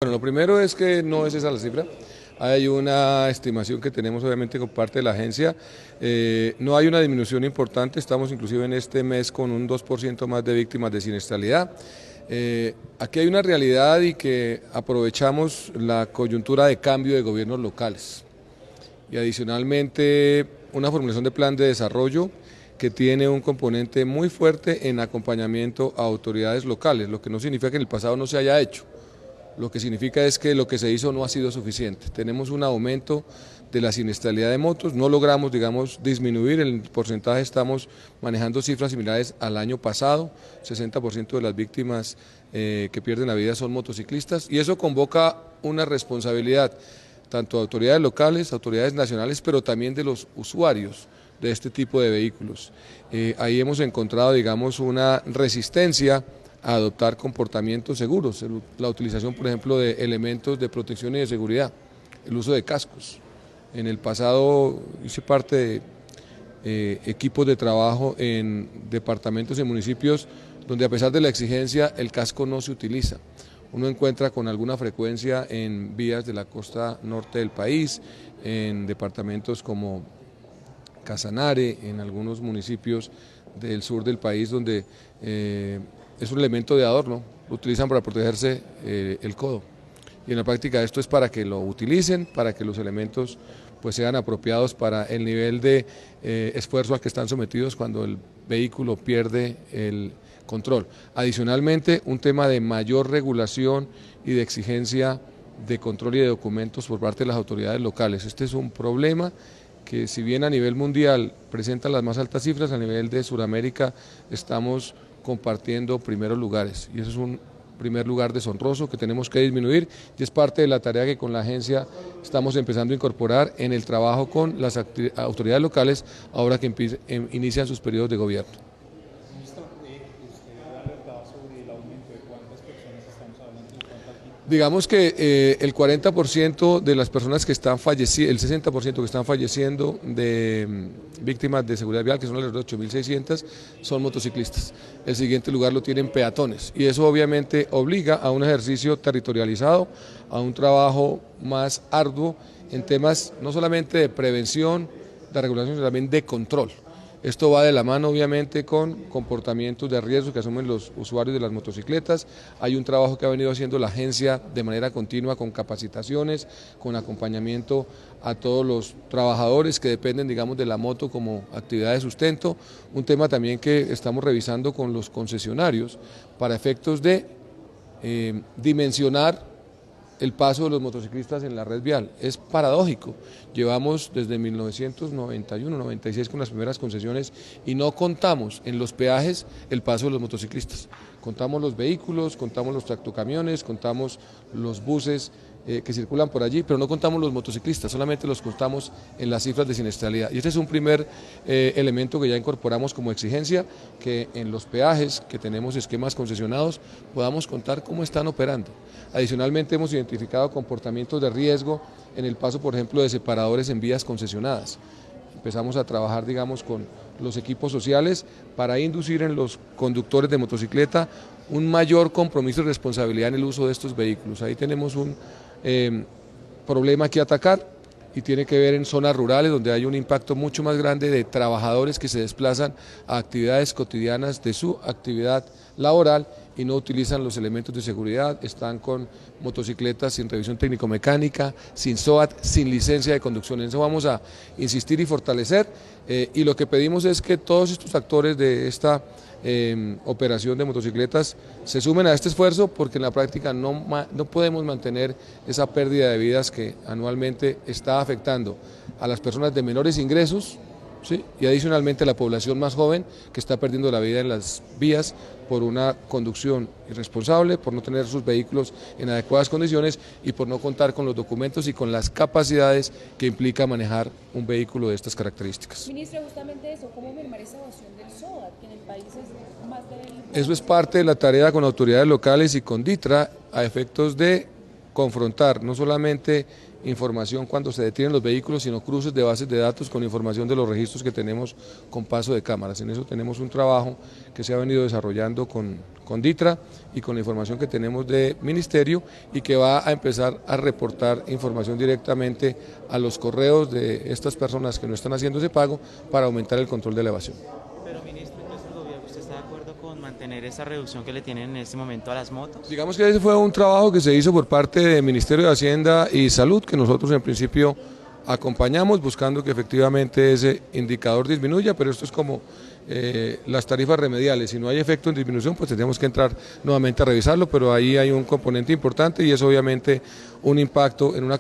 Bueno, lo primero es que no es esa la cifra. Hay una estimación que tenemos obviamente por parte de la agencia. No hay una disminución importante, estamos inclusive en este mes con un 2% más de víctimas de siniestralidad. Aquí hay una realidad y que aprovechamos la coyuntura de cambio de gobiernos locales y adicionalmente una formulación de plan de desarrollo que tiene un componente muy fuerte en acompañamiento a autoridades locales, lo que no significa que en el pasado no se haya hecho. Lo que significa es que lo que se hizo no ha sido suficiente. Tenemos un aumento de la siniestralidad de motos, no logramos, digamos, disminuir el porcentaje, estamos manejando cifras similares al año pasado, 60% de las víctimas que pierden la vida son motociclistas y eso convoca una responsabilidad tanto de autoridades locales, autoridades nacionales, pero también de los usuarios de este tipo de vehículos. Ahí hemos encontrado, digamos, una resistencia a adoptar comportamientos seguros, la utilización, por ejemplo, de elementos de protección y de seguridad, el uso de cascos. En el pasado hice parte de equipos de trabajo en departamentos y municipios donde a pesar de la exigencia el casco no se utiliza. Uno encuentra con alguna frecuencia en vías de la costa norte del país, en departamentos como Casanare, en algunos municipios del sur del país donde es un elemento de adorno, lo utilizan para protegerse el codo. Y en la práctica esto es para que lo utilicen, para que los elementos pues sean apropiados para el nivel de esfuerzo al que están sometidos cuando el vehículo pierde el control. Adicionalmente, un tema de mayor regulación y de exigencia de control y de documentos por parte de las autoridades locales. Este es un problema que si bien a nivel mundial presenta las más altas cifras, a nivel de Sudamérica estamos compartiendo primeros lugares y eso es un primer lugar deshonroso que tenemos que disminuir y es parte de la tarea que con la agencia estamos empezando a incorporar en el trabajo con las autoridades locales ahora que inician sus periodos de gobierno. Digamos que el 40% de las personas que están falleciendo, el 60% que están falleciendo de víctimas de seguridad vial, que son alrededor de 8.600, son motociclistas. El siguiente lugar lo tienen peatones y eso obviamente obliga a un ejercicio territorializado, a un trabajo más arduo en temas no solamente de prevención, de regulación, sino también de control. Esto va de la mano obviamente con comportamientos de riesgo que asumen los usuarios de las motocicletas. Hay un trabajo que ha venido haciendo la agencia de manera continua con capacitaciones, con acompañamiento a todos los trabajadores que dependen, digamos, de la moto como actividad de sustento. Un tema también que estamos revisando con los concesionarios para efectos de dimensionar el paso de los motociclistas en la red vial. Es paradójico, llevamos desde 1991-96 con las primeras concesiones y no contamos en los peajes el paso de los motociclistas. Contamos los vehículos, contamos los tractocamiones, contamos los buses que circulan por allí, pero no contamos los motociclistas, solamente los contamos en las cifras de siniestralidad. Y este es un primer elemento que ya incorporamos como exigencia, que en los peajes que tenemos esquemas concesionados podamos contar cómo están operando. Adicionalmente hemos identificado comportamientos de riesgo en el paso, por ejemplo, de separadores en vías concesionadas. Empezamos a trabajar, digamos, con los equipos sociales para inducir en los conductores de motocicleta un mayor compromiso y responsabilidad en el uso de estos vehículos. Ahí tenemos un problema que atacar y tiene que ver en zonas rurales donde hay un impacto mucho más grande de trabajadores que se desplazan a actividades cotidianas de su actividad laboral y no utilizan los elementos de seguridad, están con motocicletas sin revisión técnico-mecánica, sin SOAT, sin licencia de conducción. En eso vamos a insistir y fortalecer y lo que pedimos es que todos estos actores de esta operación de motocicletas se sumen a este esfuerzo porque en la práctica no podemos mantener esa pérdida de vidas que anualmente está afectando a las personas de menores ingresos, ¿sí? Y adicionalmente a la población más joven que está perdiendo la vida en las vías por una conducción irresponsable, por no tener sus vehículos en adecuadas condiciones y por no contar con los documentos y con las capacidades que implica manejar un vehículo de estas características. Ministro, justamente eso, ¿cómo mermar esa evasión del SOAT, que en el país es más débil? Eso es parte de la tarea con autoridades locales y con DITRA a efectos de confrontar no solamente información cuando se detienen los vehículos, sino cruces de bases de datos con información de los registros que tenemos con paso de cámaras. En eso tenemos un trabajo que se ha venido desarrollando con con DITRA y con la información que tenemos de Ministerio, y que va a empezar a reportar información directamente a los correos de estas personas que no están haciendo ese pago para aumentar el control de la evasión. Pero ministro, entonces el gobierno, ¿usted está de acuerdo con mantener esa reducción que le tienen en este momento a las motos? Digamos que ese fue un trabajo que se hizo por parte del Ministerio de Hacienda y Salud, que nosotros en principio acompañamos buscando que efectivamente ese indicador disminuya, pero esto es como las tarifas remediales. Si no hay efecto en disminución, pues tendríamos que entrar nuevamente a revisarlo, pero ahí hay un componente importante y es obviamente un impacto en una